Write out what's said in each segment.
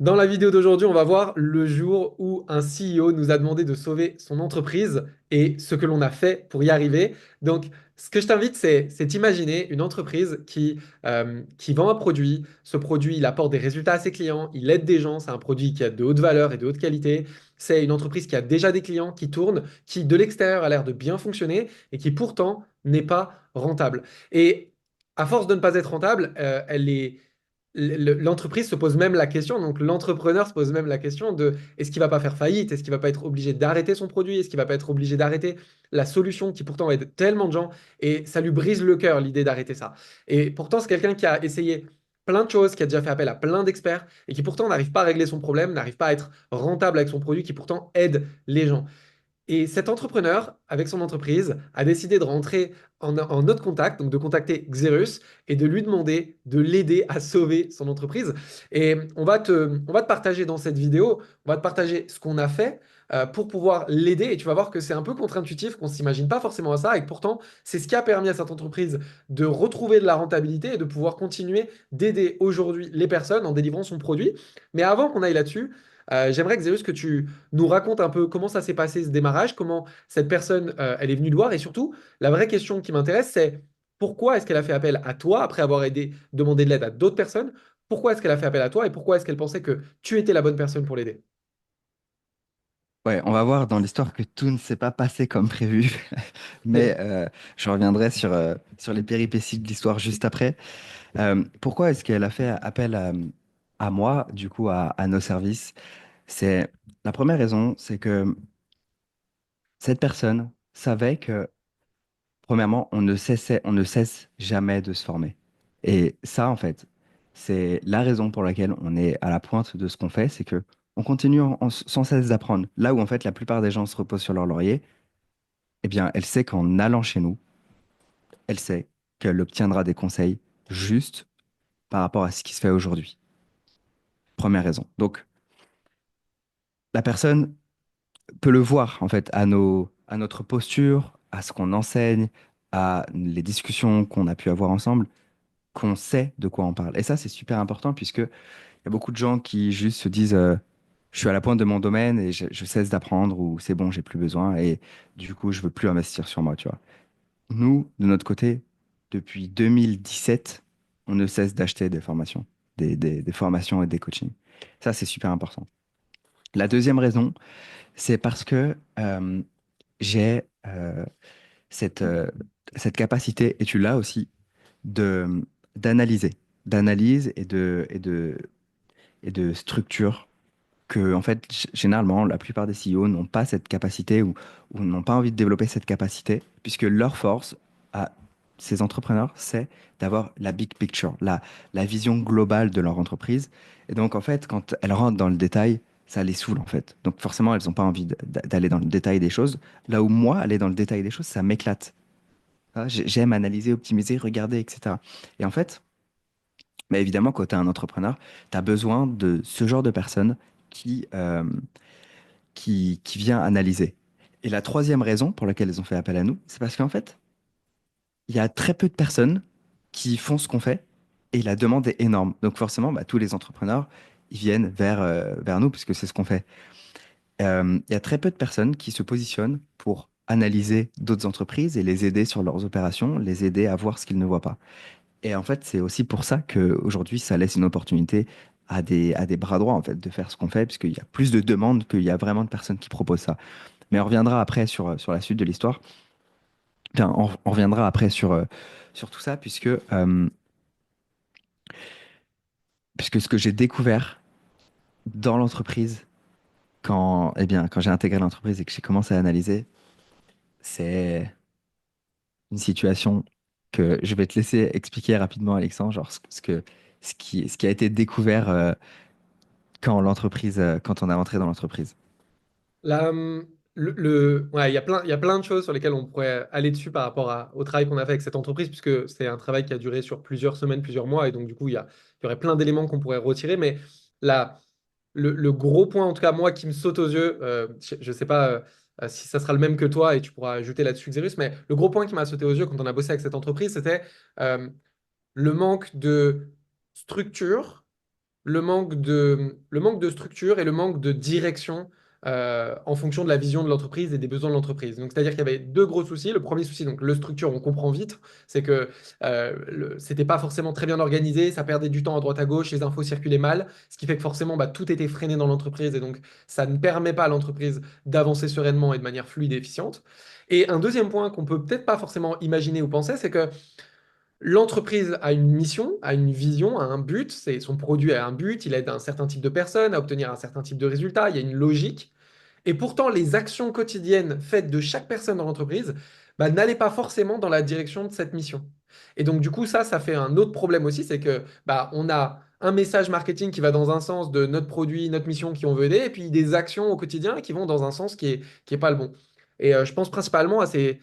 Dans la vidéo d'aujourd'hui, on va voir le jour où un CEO nous a demandé de sauver son entreprise et ce que l'on a fait pour y arriver. Donc, ce que je t'invite, c'est d'imaginer une entreprise qui vend un produit. Ce produit, il apporte des résultats à ses clients, il aide des gens, c'est un produit qui a de haute valeur et de haute qualité. C'est une entreprise qui a déjà des clients, qui tournent, qui de l'extérieur a l'air de bien fonctionner et qui pourtant n'est pas rentable. Et à force de ne pas être rentable, l'entreprise se pose même la question, donc l'entrepreneur se pose même la question de est-ce qu'il va pas faire faillite? Est-ce qu'il va pas être obligé d'arrêter son produit? Est-ce qu'il va pas être obligé d'arrêter la solution qui pourtant aide tellement de gens? Et ça lui brise le cœur l'idée d'arrêter ça. Et pourtant, c'est quelqu'un qui a essayé plein de choses, qui a déjà fait appel à plein d'experts et qui pourtant n'arrive pas à régler son problème, n'arrive pas à être rentable avec son produit qui pourtant aide les gens. Et cet entrepreneur, avec son entreprise, a décidé de rentrer en notre contact, donc de contacter Xerus et de lui demander de l'aider à sauver son entreprise. Et on va te partager dans cette vidéo, on va te partager ce qu'on a fait pour pouvoir l'aider. Et tu vas voir que c'est un peu contre-intuitif, qu'on ne s'imagine pas forcément à ça. Et que pourtant, c'est ce qui a permis à cette entreprise de retrouver de la rentabilité et de pouvoir continuer d'aider aujourd'hui les personnes en délivrant son produit. Mais avant qu'on aille là-dessus, j'aimerais, Xerus, que tu nous raconte un peu comment ça s'est passé ce démarrage, comment cette personne elle est venue te voir et surtout la vraie question qui m'intéresse c'est pourquoi est-ce qu'elle a fait appel à toi après avoir demandé de l'aide à d'autres personnes? Pourquoi est-ce qu'elle a fait appel à toi et pourquoi est-ce qu'elle pensait que tu étais la bonne personne pour l'aider? Ouais, on va voir dans l'histoire que tout ne s'est pas passé comme prévu, mais je reviendrai sur les péripéties de l'histoire juste après. Pourquoi est-ce qu'elle a fait appel à moi, du coup, à nos services? C'est la première raison, c'est que cette personne savait que, premièrement, on ne cesse jamais de se former. Et ça, en fait, c'est la raison pour laquelle on est à la pointe de ce qu'on fait, c'est que on continue sans cesse d'apprendre. Là où, en fait, la plupart des gens se reposent sur leur laurier, eh bien, elle sait qu'en allant chez nous, elle sait qu'elle obtiendra des conseils justes par rapport à ce qui se fait aujourd'hui. Première raison. Donc, la personne peut le voir, en fait, à notre posture, à ce qu'on enseigne, à les discussions qu'on a pu avoir ensemble, qu'on sait de quoi on parle. Et ça, c'est super important puisque il y a beaucoup de gens qui juste se disent je suis à la pointe de mon domaine et je cesse d'apprendre ou c'est bon, j'ai plus besoin et du coup, je veux plus investir sur moi, tu vois. Nous, de notre côté, depuis 2017, on ne cesse d'acheter des formations, des formations et des coachings. Ça, c'est super important. La deuxième raison, c'est parce que j'ai cette, cette capacité, et tu l'as aussi, de, d'analyser, d'analyse et de structure que, en fait, généralement, la plupart des CEO n'ont pas cette capacité ou n'ont pas envie de développer cette capacité, puisque leur force à ces entrepreneurs, c'est d'avoir la big picture, la vision globale de leur entreprise. Et donc, en fait, quand elles rentrent dans le détail, ça les saoule, en fait. Donc, forcément, elles n'ont pas envie d'aller dans le détail des choses. Là où moi, aller dans le détail des choses, ça m'éclate. Ah, j'aime analyser, optimiser, regarder, etc. Et en fait, bah évidemment, quand tu es un entrepreneur, tu as besoin de ce genre de personnes qui, euh, qui vient analyser. Et la troisième raison pour laquelle ils ont fait appel à nous, c'est parce qu'en fait, il y a très peu de personnes qui font ce qu'on fait et la demande est énorme. Donc forcément, bah, tous les entrepreneurs, ils viennent vers nous puisque c'est ce qu'on fait. Il y a très peu de personnes qui se positionnent pour analyser d'autres entreprises et les aider sur leurs opérations, les aider à voir ce qu'ils ne voient pas. Et en fait, c'est aussi pour ça qu'aujourd'hui, ça laisse une opportunité à des bras droits en fait, de faire ce qu'on fait, puisqu'il y a plus de demandes qu'il y a vraiment de personnes qui proposent ça. Mais on reviendra après sur la suite de l'histoire. Enfin, on reviendra après sur tout ça, puisque ce que j'ai découvert dans l'entreprise, eh bien, quand j'ai intégré l'entreprise et que j'ai commencé à analyser, c'est une situation que je vais te laisser expliquer rapidement, Alexandre, genre ce qui a été découvert quand on est rentré dans l'entreprise. La, ouais, il y a plein de choses sur lesquelles on pourrait aller dessus par rapport au travail qu'on a fait avec cette entreprise, puisque c'est un travail qui a duré sur plusieurs semaines, plusieurs mois, et donc du coup, il y aurait plein d'éléments qu'on pourrait retirer, mais la, le gros point, en tout cas moi, qui me saute aux yeux, je ne sais pas si ça sera le même que toi et tu pourras ajouter là-dessus, Xerus, mais le gros point qui m'a sauté aux yeux quand on a bossé avec cette entreprise, c'était euh, le manque de structure le manque de structure et le manque de direction en fonction de la vision de l'entreprise et des besoins de l'entreprise. Donc, c'est-à-dire qu'il y avait deux gros soucis. Le premier souci, donc le structure, on comprend vite, c'est que c'était pas forcément très bien organisé, ça perdait du temps à droite à gauche, les infos circulaient mal, ce qui fait que forcément bah, tout était freiné dans l'entreprise et donc ça ne permet pas à l'entreprise d'avancer sereinement et de manière fluide et efficiente. Et un deuxième point qu'on peut peut-être pas forcément imaginer ou penser, c'est que l'entreprise a une mission, a une vision, a un but, c'est son produit a un but, il aide un certain type de personnes à obtenir un certain type de résultat, il y a une logique. Et pourtant, les actions quotidiennes faites de chaque personne dans l'entreprise bah, n'allaient pas forcément dans la direction de cette mission. Et donc, du coup, ça fait un autre problème aussi, c'est que bah, on a un message marketing qui va dans un sens de notre produit, notre mission qui on veut aider, et puis des actions au quotidien qui vont dans un sens qui est pas le bon. Et je pense principalement à ces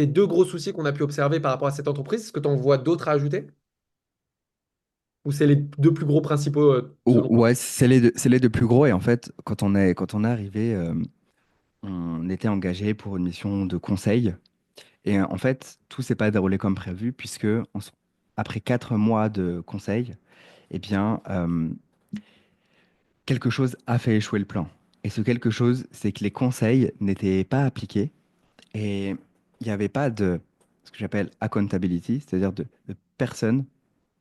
deux gros soucis qu'on a pu observer par rapport à cette entreprise. Est-ce que tu en vois d'autres à ajouter? Ou c'est les deux plus gros principaux selon toi? Ouais, c'est les deux plus gros. Et en fait, quand on est arrivé, on était engagé pour une mission de conseil. Et en fait, tout s'est pas déroulé comme prévu, puisque après 4 mois de conseil, eh bien, quelque chose a fait échouer le plan. Et ce quelque chose, c'est que les conseils n'étaient pas appliqués et il n'y avait pas de ce que j'appelle accountability, c'est-à-dire de personnes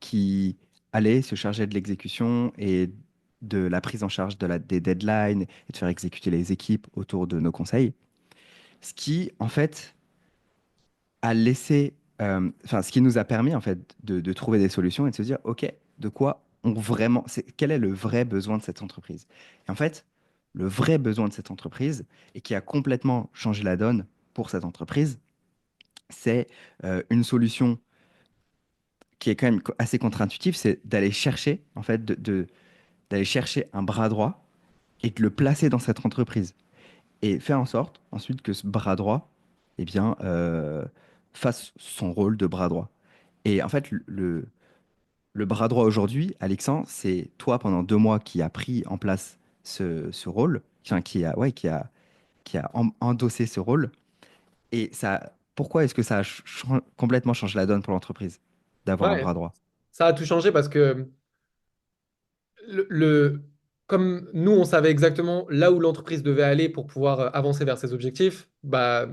qui allaient se charger de l'exécution et de la prise en charge des deadlines et de faire exécuter les équipes autour de nos conseils. Ce qui, en fait, a laissé, enfin, ce qui nous a permis, en fait, de trouver des solutions et de se dire, OK, de quoi on vraiment, quel est le vrai besoin de cette entreprise? Et en fait, le vrai besoin de cette entreprise, et qui a complètement changé la donne pour cette entreprise, c'est une solution qui est quand même assez contre-intuitive, c'est d'aller chercher, en fait, d'aller chercher un bras droit et de le placer dans cette entreprise. Et faire en sorte ensuite que ce bras droit, eh bien, fasse son rôle de bras droit. Et en fait, le bras droit aujourd'hui, Alexandre, c'est toi pendant 2 mois qui a pris en place ce rôle, enfin, qui a endossé ce rôle. Et ça, pourquoi est-ce que ça a complètement changé la donne pour l'entreprise d'avoir un Ouais, bras droit? ça a tout changé parce que le, le- comme nous, on savait exactement là où l'entreprise devait aller pour pouvoir avancer vers ses objectifs, bah,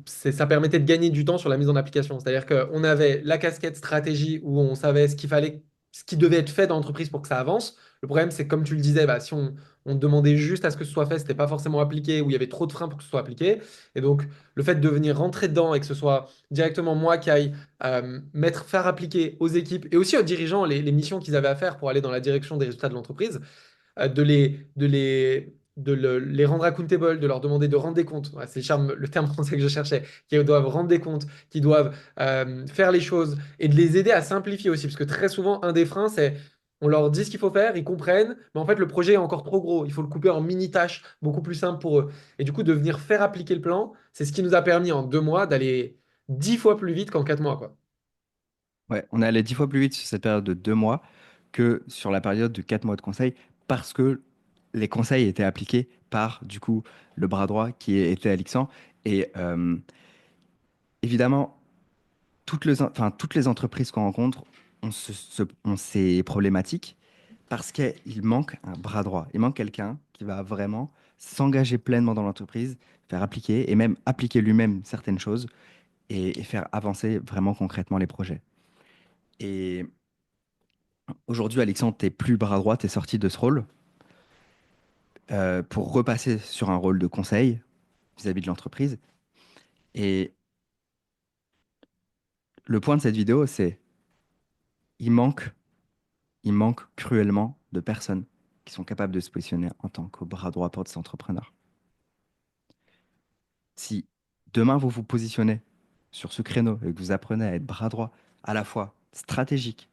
ça permettait de gagner du temps sur la mise en application. C'est-à-dire qu'on avait la casquette stratégie où on savait ce qu'il fallait, ce qui devait être fait dans l'entreprise pour que ça avance. Le problème, c'est que comme tu le disais, bah, si on demandait juste à ce que ce soit fait, c'était pas forcément appliqué, ou il y avait trop de freins pour que ce soit appliqué. Et donc, le fait de venir rentrer dedans et que ce soit directement moi qui aille faire appliquer aux équipes et aussi aux dirigeants les missions qu'ils avaient à faire pour aller dans la direction des résultats de l'entreprise, les rendre accountable, de leur demander de rendre des comptes. Ouais, c'est le terme français que je cherchais, qui doivent rendre des comptes, qui doivent faire les choses et de les aider à simplifier aussi. Parce que très souvent, un des freins, c'est on leur dit ce qu'il faut faire, ils comprennent, mais en fait, le projet est encore trop gros. Il faut le couper en mini-tâches beaucoup plus simples pour eux. Et du coup, de venir faire appliquer le plan, c'est ce qui nous a permis en 2 mois d'aller 10 fois plus vite qu'en 4 mois, quoi. Ouais, on est allé 10 fois plus vite sur cette période de 2 mois que sur la période de 4 mois de conseil parce que les conseils étaient appliqués par, du coup, le bras droit qui était Alexandre. Et évidemment, toutes les entreprises qu'on rencontre ont ces problématiques parce qu'il manque un bras droit. Il manque quelqu'un qui va vraiment s'engager pleinement dans l'entreprise, faire appliquer et même appliquer lui-même certaines choses et faire avancer vraiment concrètement les projets. Et aujourd'hui, Alexandre, t'es plus bras droit, t'es sorti de ce rôle pour repasser sur un rôle de conseil vis-à-vis de l'entreprise. Et le point de cette vidéo, c'est il manque, il manque cruellement de personnes qui sont capables de se positionner en tant que bras droit pour des entrepreneurs. Si demain vous vous positionnez sur ce créneau et que vous apprenez à être bras droit à la fois stratégique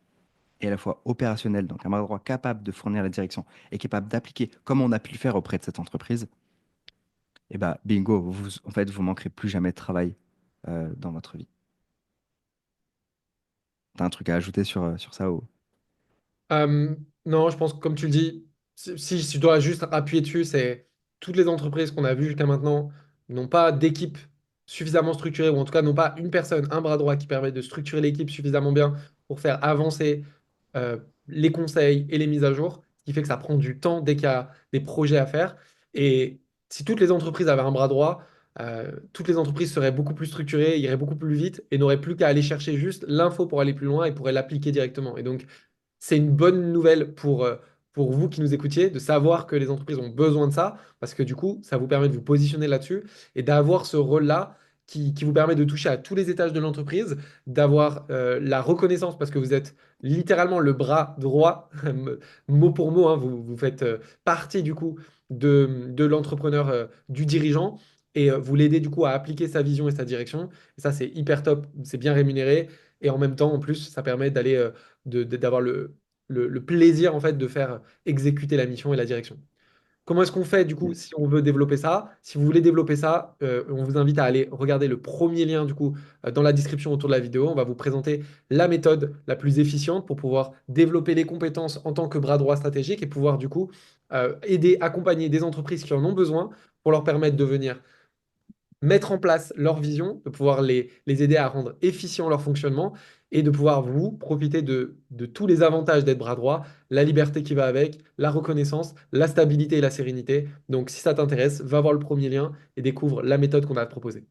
et à la fois opérationnel, donc un bras droit capable de fournir la direction et capable d'appliquer comme on a pu le faire auprès de cette entreprise, et bah bingo, en fait, vous manquerez plus jamais de travail dans votre vie. T'as un truc à ajouter sur ça ou... Euh, non, je pense que comme tu le dis, si je dois juste appuyer dessus, c'est toutes les entreprises qu'on a vues jusqu'à maintenant n'ont pas d'équipe suffisamment structurée, ou en tout cas n'ont pas une personne, un bras droit qui permet de structurer l'équipe suffisamment bien pour faire avancer euh, les conseils et les mises à jour, ce qui fait que ça prend du temps dès qu'il y a des projets à faire. Et si toutes les entreprises avaient un bras droit, toutes les entreprises seraient beaucoup plus structurées, iraient beaucoup plus vite et n'auraient plus qu'à aller chercher juste l'info pour aller plus loin et pourraient l'appliquer directement. Et donc, c'est une bonne nouvelle pour vous qui nous écoutiez, de savoir que les entreprises ont besoin de ça, parce que du coup, ça vous permet de vous positionner là-dessus et d'avoir ce rôle-là qui vous permet de toucher à tous les étages de l'entreprise, d'avoir la reconnaissance, parce que vous êtes littéralement le bras droit, mot pour mot, hein, vous faites partie du coup de l'entrepreneur, du dirigeant. Et vous l'aidez du coup à appliquer sa vision et sa direction. Et ça, c'est hyper top, c'est bien rémunéré. Et en même temps, en plus, ça permet d'aller d'avoir le plaisir en fait de faire exécuter la mission et la direction. Comment est-ce qu'on fait du coup si on veut développer ça? Si vous voulez développer ça, on vous invite à aller regarder le premier lien du coup dans la description autour de la vidéo. On va vous présenter la méthode la plus efficiente pour pouvoir développer les compétences en tant que bras droit stratégique et pouvoir du coup aider, accompagner des entreprises qui en ont besoin pour leur permettre de venir mettre en place leur vision, de pouvoir les aider à rendre efficient leur fonctionnement et de pouvoir vous profiter de tous les avantages d'être bras droit, la liberté qui va avec, la reconnaissance, la stabilité et la sérénité. Donc si ça t'intéresse, va voir le premier lien et découvre la méthode qu'on a proposée.